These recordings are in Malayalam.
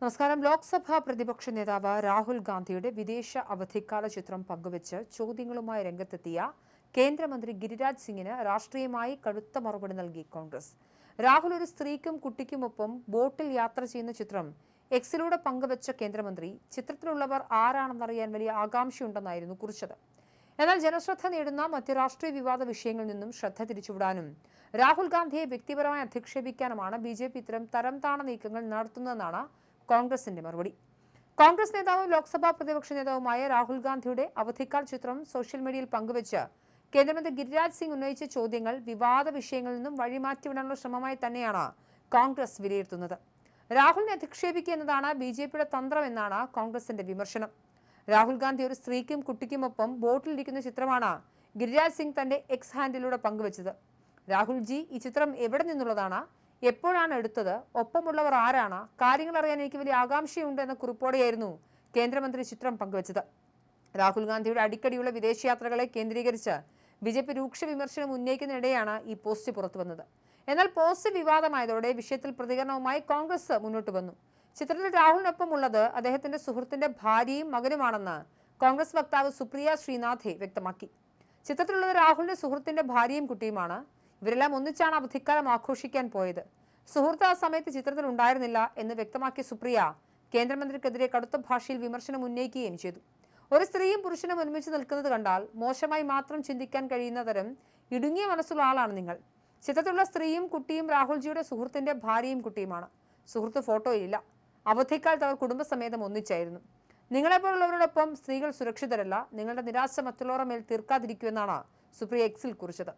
നമസ്കാരം. ലോക്സഭാ പ്രതിപക്ഷ നേതാവ് രാഹുൽ ഗാന്ധിയുടെ വിദേശ അവധിക്കാല ചിത്രം പങ്കുവച്ച് ചോദ്യങ്ങളുമായി രംഗത്തെത്തിയ കേന്ദ്രമന്ത്രി ഗിരിരാജ് സിംഗിന് രാഷ്ട്രീയമായി കടുത്ത മറുപടി നൽകി കോൺഗ്രസ്. രാഹുൽ ഒരു സ്ത്രീക്കും കുട്ടിക്കുമൊപ്പം ബോട്ടിൽ യാത്ര ചെയ്യുന്ന ചിത്രം എക്സിലൂടെ പങ്കുവച്ച കേന്ദ്രമന്ത്രി ചിത്രത്തിലുള്ളവർ ആരാണെന്നറിയാൻ വലിയ ആകാംക്ഷയുണ്ടെന്നായിരുന്നു കുറിച്ചത്. എന്നാൽ ജനശ്രദ്ധ നേടുന്ന മറ്റ് രാഷ്ട്രീയ വിവാദ വിഷയങ്ങളിൽ നിന്നും ശ്രദ്ധ തിരിച്ചുവിടാനും രാഹുൽ ഗാന്ധിയെ വ്യക്തിപരമായി അധിക്ഷേപിക്കാനുമാണ് ബിജെപി ഇത്തരം തരംതാണ നീക്കങ്ങൾ നടത്തുന്നതെന്നാണ് കോൺഗ്രസിന്റെ മറുപടി. കോൺഗ്രസ് നേതാവും ലോക്സഭാ പ്രതിപക്ഷ നേതാവുമായ രാഹുൽ ഗാന്ധിയുടെ അവധിക്കാൽ ചിത്രം സോഷ്യൽ മീഡിയയിൽ പങ്കുവച്ച് കേന്ദ്രമന്ത്രി ഗിരിരാജ് സിംഗ് ഉന്നയിച്ച ചോദ്യങ്ങൾ വിവാദ വിഷയങ്ങളിൽ നിന്നും വഴിമാറ്റിവിടാനുള്ള ശ്രമമായി തന്നെയാണ് കോൺഗ്രസ് വിലയിരുത്തുന്നത്. രാഹുലിനെ അധിക്ഷേപിക്കുക എന്നതാണ് ബിജെപിയുടെ തന്ത്രമെന്നാണ് കോൺഗ്രസിന്റെ വിമർശനം. രാഹുൽ ഗാന്ധി ഒരു സ്ത്രീക്കും കുട്ടിക്കുമൊപ്പം ബോട്ടിലിരിക്കുന്ന ചിത്രമാണ് ഗിരിരാജ് സിംഗ് തന്റെ എക്സ് ഹാൻഡിലൂടെ പങ്കുവച്ചത്. രാഹുൽ ജി, ഈ ചിത്രം എവിടെ നിന്നുള്ളതാണ്, എപ്പോഴാണ് എടുത്തത്, ഒപ്പമുള്ളവർ ആരാണ്, കാര്യങ്ങൾ അറിയാൻ എനിക്ക് വലിയ ആകാംക്ഷയുണ്ട് എന്ന കുറിപ്പോടെയായിരുന്നു കേന്ദ്രമന്ത്രി ചിത്രം പങ്കുവച്ചത്. രാഹുൽ ഗാന്ധിയുടെ അടിക്കടിയുള്ള വിദേശയാത്രകളെ കേന്ദ്രീകരിച്ച് ബിജെപി രൂക്ഷ വിമർശനം ഉന്നയിക്കുന്നതിനിടെയാണ് ഈ പോസ്റ്റ് പുറത്തുവന്നത്. എന്നാൽ പോസ്റ്റ് വിവാദമായതോടെ വിഷയത്തിൽ പ്രതികരണവുമായി കോൺഗ്രസ് മുന്നോട്ട് വന്നു. ചിത്രത്തിൽ രാഹുലിനൊപ്പം ഉള്ളത് അദ്ദേഹത്തിന്റെ സുഹൃത്തിന്റെ ഭാര്യയും മകനുമാണെന്ന് കോൺഗ്രസ് വക്താവ് സുപ്രിയ ശ്രീനാഥെ വ്യക്തമാക്കി. ചിത്രത്തിലുള്ളത് രാഹുലിന്റെ സുഹൃത്തിന്റെ ഭാര്യയും കുട്ടിയുമാണ്. ഇവരെല്ലാം ഒന്നിച്ചാണ് അവധിക്കാലം ആഘോഷിക്കാൻ പോയത്. സുഹൃത്ത് ആ സമയത്ത് ചിത്രത്തിൽ ഉണ്ടായിരുന്നില്ല എന്ന് വ്യക്തമാക്കിയ സുപ്രിയ കേന്ദ്രമന്ത്രിക്കെതിരെ കടുത്ത ഭാഷയിൽ വിമർശനം ഉന്നയിക്കുകയും ചെയ്തു. ഒരു സ്ത്രീയും പുരുഷനും ഒരുമിച്ച് നിൽക്കുന്നത് കണ്ടാൽ മോശമായി മാത്രം ചിന്തിക്കാൻ കഴിയുന്ന തരം ഇടുങ്ങിയ മനസ്സുള്ള ആളാണ് നിങ്ങൾ. ചിത്രത്തിലുള്ള സ്ത്രീയും കുട്ടിയും രാഹുൽജിയുടെ സുഹൃത്തിന്റെ ഭാര്യയും കുട്ടിയുമാണ്. സുഹൃത്ത് ഫോട്ടോയിലില്ല. അവധിക്കാലത്ത് അവർ കുടുംബസമേതം ഒന്നിച്ചായിരുന്നു. നിങ്ങളെപ്പോലുള്ളവരോടൊപ്പം സ്ത്രീകൾ സുരക്ഷിതരല്ല. നിങ്ങളുടെ നിരാശ മറ്റുള്ളവരുടെ മേൽ തീർക്കാതിരിക്കുമെന്നാണ് സുപ്രിയ എക്സിൽ കുറിച്ചത്.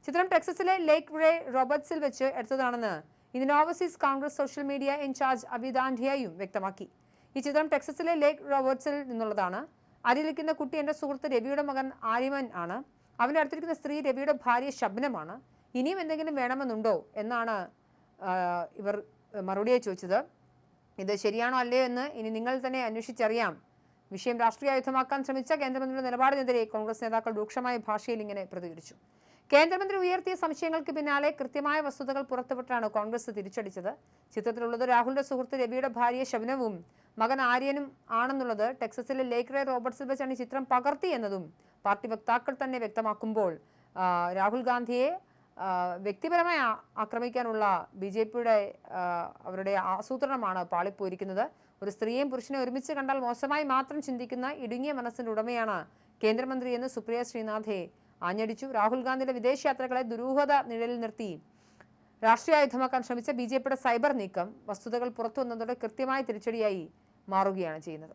ചിത്രം ടെക്സസിലെ ലേക്ക് റേ റോബർട്ട്സിൽ വെച്ച് എടുത്തതാണെന്ന് Indian overseas Congress social media in-charge അവിദാന്ധ്യയും വ്യക്തമാക്കി. ഈ ചിത്രം ടെക്സസിലെ ലേക്ക് റോബർട്ട്സിൽ നിന്നുള്ളതാണ്. അരിയിലിരിക്കുന്ന കുട്ടി എൻ്റെ സുഹൃത്ത് രവിയുടെ മകൻ ആര്യമൻ ആണ്. അവൻ്റെ അടുത്തിരിക്കുന്ന സ്ത്രീ രവിയുടെ ഭാര്യ ശബ്നമാണ്. ഇനിയും എന്തെങ്കിലും വേണമെന്നുണ്ടോ എന്നാണ് ഇവർ മറുപടിയായി ചോദിച്ചത്. ഇത് ശരിയാണോ അല്ലയോ എന്ന് ഇനി നിങ്ങൾ തന്നെ അന്വേഷിച്ചറിയാം. വിഷയം രാഷ്ട്രീയായുധമാക്കാൻ ശ്രമിച്ച കേന്ദ്രമന്ത്രിയുടെ നിലപാടിനെതിരെ കോൺഗ്രസ് നേതാക്കൾ രൂക്ഷമായ ഭാഷയിൽ ഇങ്ങനെ പ്രതികരിച്ചു. കേന്ദ്രമന്ത്രി ഉയർത്തിയ സംശയങ്ങൾക്ക് പിന്നാലെ കൃത്യമായ വസ്തുതകൾ പുറത്തുവിട്ടാണ് കോൺഗ്രസ് തിരിച്ചടിച്ചത്. ചിത്രത്തിലുള്ളത് രാഹുലിന്റെ സുഹൃത്ത് രവിയുടെ ഭാര്യ ശബനവും മകൻ ആര്യനും ആണെന്നുള്ളത് ടെക്സസിലെ ലേക്ക് റേ റോബർട്ട്സിൽ വെച്ചാണ് ഈ ചിത്രം പകർത്തി എന്നതും പാർട്ടി വക്താക്കൾ തന്നെ വ്യക്തമാക്കുമ്പോൾ രാഹുൽ ഗാന്ധിയെ വ്യക്തിപരമായി ആക്രമിക്കാനുള്ള ബിജെപിയുടെ അവരുടെ ആസൂത്രണമാണ് പാളിപ്പോയിരിക്കുന്നത്. ഒരു സ്ത്രീയും പുരുഷനെ ഒരുമിച്ച് കണ്ടാൽ മോശമായി മാത്രം ചിന്തിക്കുന്ന ഇടുങ്ങിയ മനസ്സിന്റെ ഉടമയാണ് കേന്ദ്രമന്ത്രി എന്ന് സുപ്രിയ ശ്രീനാഥെ ആഞ്ഞടിച്ചു. രാഹുൽ ഗാന്ധിയുടെ വിദേശയാത്രകളെ ദുരൂഹത നിഴലിൽ നിർത്തി രാഷ്ട്രീയായുധമാക്കാൻ ശ്രമിച്ച ബിജെപിയുടെ സൈബർ നീക്കം വസ്തുതകൾ പുറത്തുവന്നതോടെ കൃത്യമായ തിരിച്ചടിയായി മാറുകയാണ് ചെയ്യുന്നത്.